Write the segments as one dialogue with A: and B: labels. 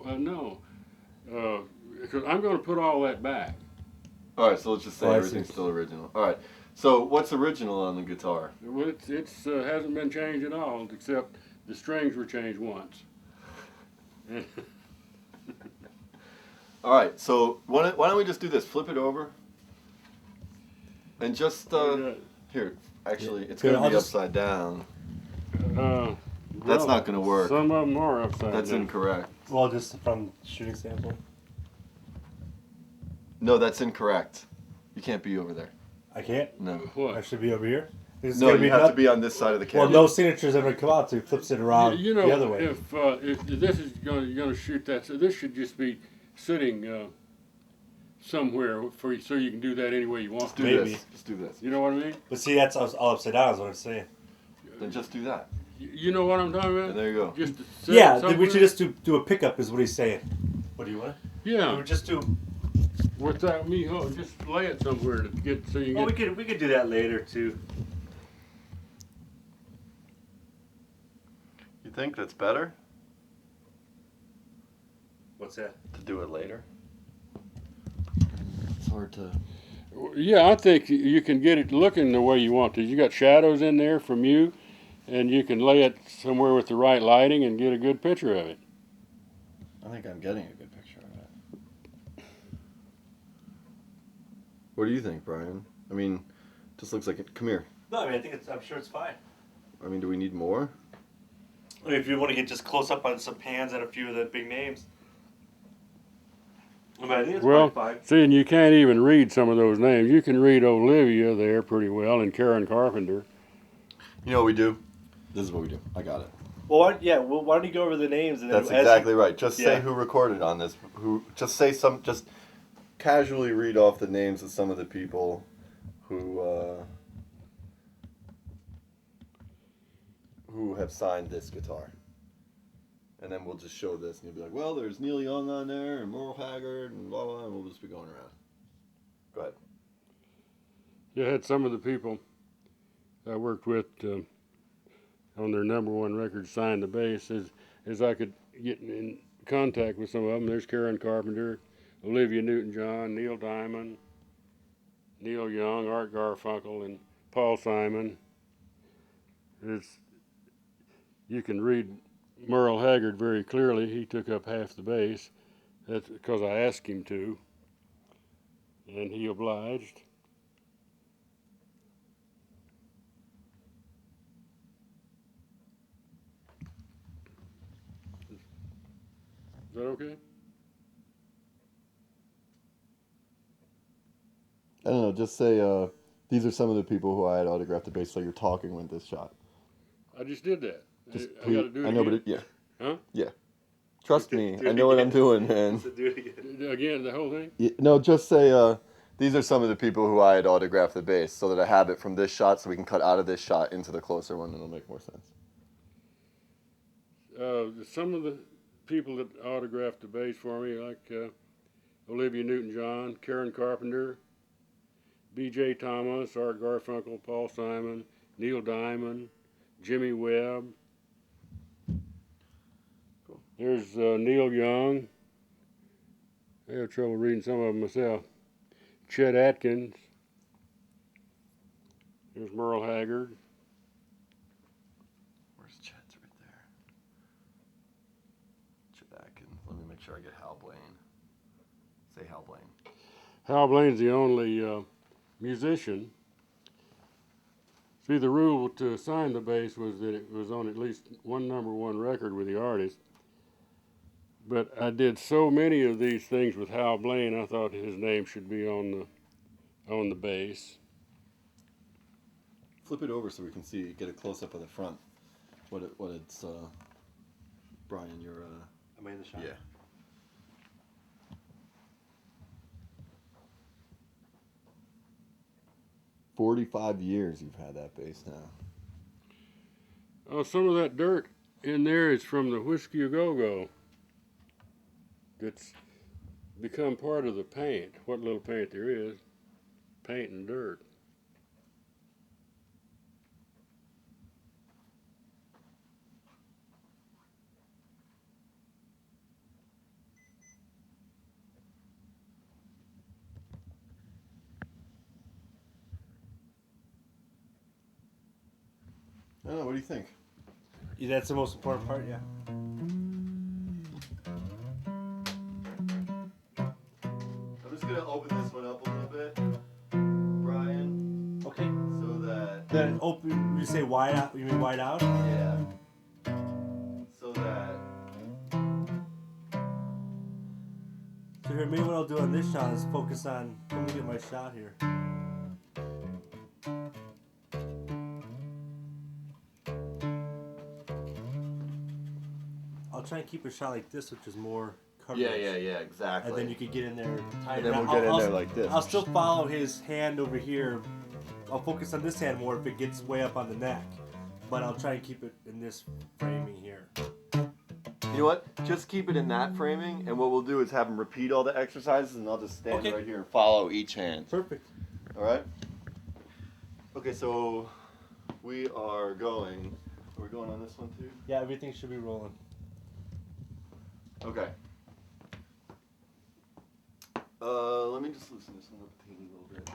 A: no. Because I'm going to put all that back.
B: All right, so let's just say everything's still original. All right. So what's original on the guitar?
A: Well, it's hasn't been changed at all, except the strings were changed once.
B: All right. So why don't we just do this? Flip it over. And just here. Actually, it's going to be upside down. That's not going to work.
A: Some of them are upside down.
B: That's incorrect.
C: Well, just from shooting sample.
B: No, that's incorrect. You can't be over there.
C: I can't?
B: No.
C: What? I should be over here?
B: No, you have to be on this side of the camera.
C: Well, no signature's ever come out, so he flips it around
A: you know,
C: the other way.
A: If this is you're going to shoot that, so this should just be sitting somewhere so you can do that any way you want.
B: Just do this. Just do this.
A: You know what I mean?
C: But see, that's all upside down is what I'm saying.
B: Then just do that.
A: You know what I'm talking about?
B: And there you go.
A: Just
C: we should just do a pickup is what he's saying. What do you want?
A: Yeah.
C: We would just do...
A: Without me, just lay it somewhere to get so you get...
C: we could do that later, too.
B: You think that's better?
C: What's that?
B: To do it later? It's hard to...
A: Yeah, I think you can get it looking the way you want to. You got shadows in there from you, and you can lay it somewhere with the right lighting and get a good picture of it.
B: I think I'm getting a good picture of it. What do you think, Brian? I mean, it just looks like it. Come here.
C: No, I mean, I'm sure it's fine.
B: I mean, do we need more?
C: I mean, if you want to get just close up on some hands and a few of the big names. I mean, I think it's fine.
A: See, and you can't even read some of those names. You can read Olivia there pretty well and Karen Carpenter.
B: You know what we do? This is what we do. I got it.
C: Well, why don't you go over the names? And
B: that's exactly right. Just say who recorded on this. Just casually read off the names of some of the people who have signed this guitar. And then we'll just show this, and you'll be like, well, there's Neil Young on there, and Merle Haggard, and blah, blah, and we'll just be going around. Go ahead.
A: You had some of the people I worked with on their #1 record sign the bass. As I could get in contact with some of them, there's Karen Carpenter, Olivia Newton-John, Neil Diamond, Neil Young, Art Garfunkel, and Paul Simon. You can read Merle Haggard very clearly. He took up half the bass. That's because I asked him to, and he obliged. Is that okay?
B: I don't know, just say, these are some of the people who I had autographed the bass, so you're talking with this shot.
A: I just did that.
B: Just
A: I got to do it
B: know,
A: again.
B: but yeah.
A: Huh?
B: Yeah. Trust me, I know what I'm doing, man.
C: Do it again.
A: Again, the whole thing?
B: Yeah, no, just say, these are some of the people who I had autographed the bass, so that I have it from this shot, so we can cut out of this shot into the closer one, and it'll make more sense.
A: Some of the people that autographed the bass for me, like Olivia Newton-John, Karen Carpenter, B.J. Thomas, Art Garfunkel, Paul Simon, Neil Diamond, Jimmy Webb. Cool. There's Neil Young. I have trouble reading some of them myself. Chet Atkins. There's Merle Haggard.
B: Where's Chet's right there? Chet Atkins. Let me make sure I get Hal Blaine. Say Hal Blaine.
A: Hal Blaine's the only musician. See, the rule to sign the bass was that it was on at least one #1 record with the artist. But I did so many of these things with Hal Blaine, I thought his name should be on the bass.
B: Flip it over so we can see, get a close up of the front. What it's Brian, you're
C: Am I in the shot?
B: Yeah. "45 years you've had that bass now."
A: Oh, some of that dirt in there is from the Whiskey A Go-Go. That's become part of the paint. What little paint there is, paint and dirt.
B: I don't know. What do you think?
D: Yeah, that's the most important part. Yeah.
B: I'm just gonna open this one up a little bit, Brian,
D: Okay.
B: so that
D: Then open. You say wide out. You mean wide out?
B: yeah, so that
D: So here, maybe what I'll do on this shot is focus on. Let me get my shot here. I'll try and keep a shot like this, which is more coverage.
B: yeah, exactly.
D: And then you could get in there tighter.
B: And then we'll get in there like this.
D: I'll still follow his hand over here. I'll focus on this hand more if it gets way up on the neck. But I'll try and keep it in this framing here.
B: You know what? Just keep it in that framing, and what we'll do is have him repeat all the exercises, and I'll just stand
D: Okay.
B: right here and follow each hand.
D: Perfect.
B: All right. Okay, so we are going. Are we going on this one too?
D: Yeah, everything should be rolling.
B: Okay. Let me just loosen this one up a teeny little bit.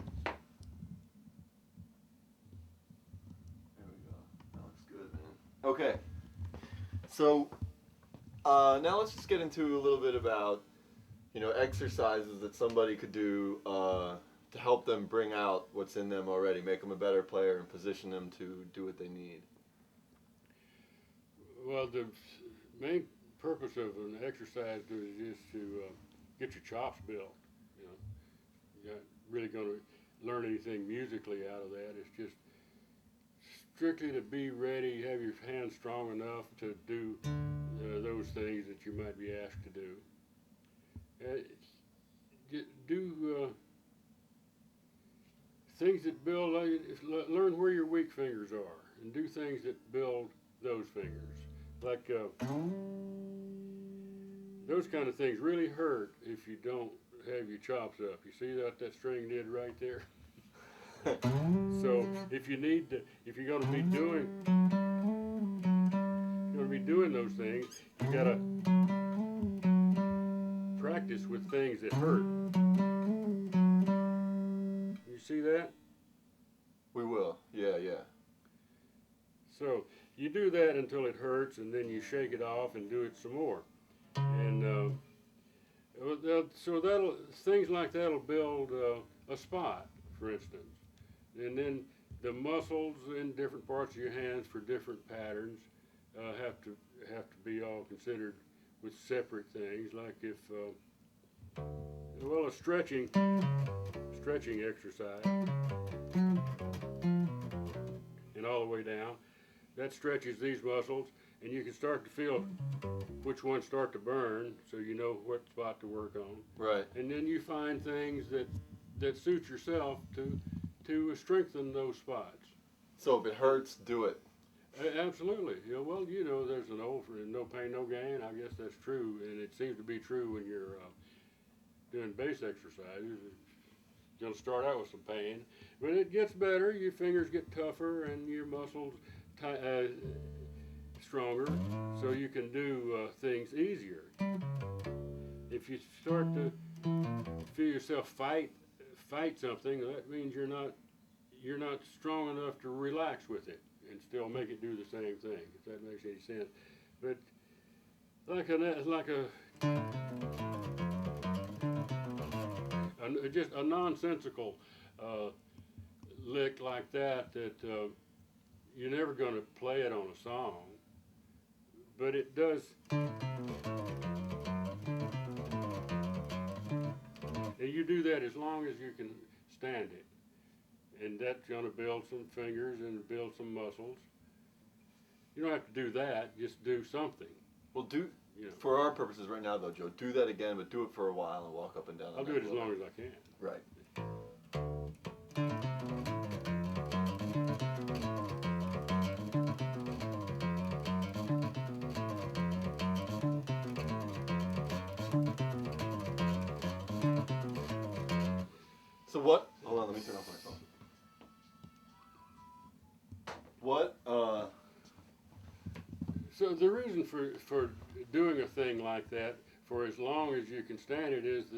B: There we go. That looks good, man. Okay. So now let's just get into a little bit about, exercises that somebody could do to help them bring out what's in them already, make them a better player, and position them to do what they need.
A: Well, the main purpose of an exercise is to get your chops built. You're not really going to learn anything musically out of that. It's just strictly to be ready, have your hands strong enough to do those things that you might be asked to do. Do things that build, learn where your weak fingers are, and do things that build those fingers. Like those kind of things really hurt if you don't have your chops up. You see what that string did right there? So if you're going to be doing those things, you got to practice with things that hurt. You see that?
B: We will. Yeah.
A: So you do that until it hurts, and then you shake it off and do it some more. And so things like that'll build a spot, for instance. And then the muscles in different parts of your hands for different patterns have to be all considered with separate things. Like if a stretching exercise, and all the way down, that stretches these muscles, and you can start to feel which ones start to burn, so you know what spot to work on.
B: Right.
A: And then you find things that suit yourself to strengthen those spots.
B: So if it hurts, do it.
A: Absolutely. There's an old phrase, no pain, no gain. I guess that's true, and it seems to be true when you're doing bass exercises. It's going to start out with some pain, but it gets better. Your fingers get tougher, and your muscles stronger, so you can do things easier. If you start to feel yourself fight something, that means you're not strong enough to relax with it and still make it do the same thing, if that makes any sense. But just a nonsensical lick like that you're never going to play it on a song, but it does. And you do that as long as you can stand it. And that's going to build some fingers and build some muscles. You don't have to do that, just do something.
B: Well, for our purposes right now, though, Joe, do that again, but do it for a while and walk up and down.
A: I'll do it as long as I can.
B: Right. So what? Hold on, let me turn off my phone. What?
A: So the reason for doing a thing like that for as long as you can stand it is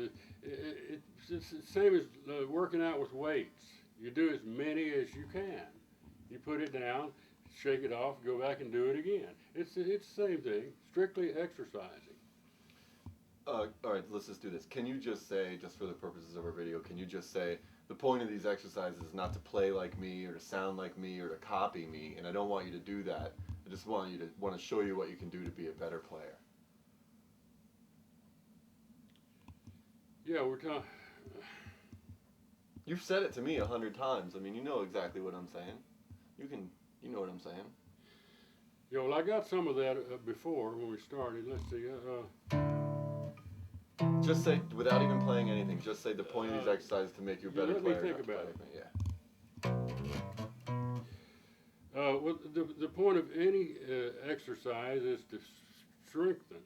A: it's the same as working out with weights. You do as many as you can. You put it down, shake it off, go back and do it again. It's the same thing, strictly exercising.
B: All right, let's just do this. Can you just say, just for the purposes of our video, can you just say, the point of these exercises is not to play like me or to sound like me or to copy me, and I don't want you to do that. I just want to show you what you can do to be a better player.
A: Yeah, we're talking.
B: You've said it to me 100 times. I mean, you know exactly what I'm saying. You know what I'm saying.
A: Yeah, well, I got some of that before when we started. Let's see.
B: Just say, without even playing anything, just say the point of these exercises to make you a better
A: let me
B: player.
A: think
B: not to
A: about
B: play
A: it.
B: like me. Yeah.
A: Well, the point of any exercise is to strengthen.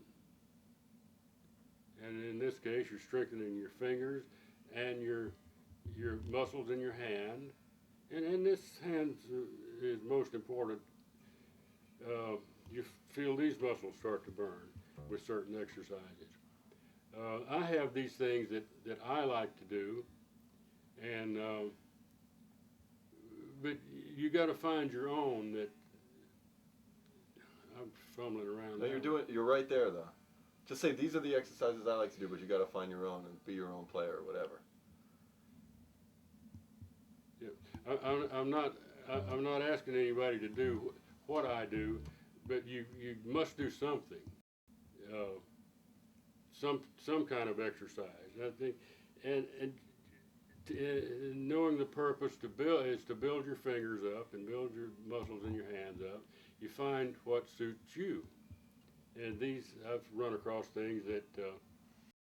A: And in this case, you're strengthening your fingers and your muscles in your hand. And this hand is most important. You feel these muscles start to burn with certain exercises. I have these things that I like to do, and but you got to find your own. That I'm fumbling around.
B: No, you're right there though. Just say these are the exercises I like to do, but you got to find your own and be your own player or whatever.
A: Yeah, I'm not asking anybody to do what I do, but you must do something. Some kind of exercise. I think, and knowing the purpose to build your fingers up and build your muscles in your hands up. You find what suits you, and these I've run across things that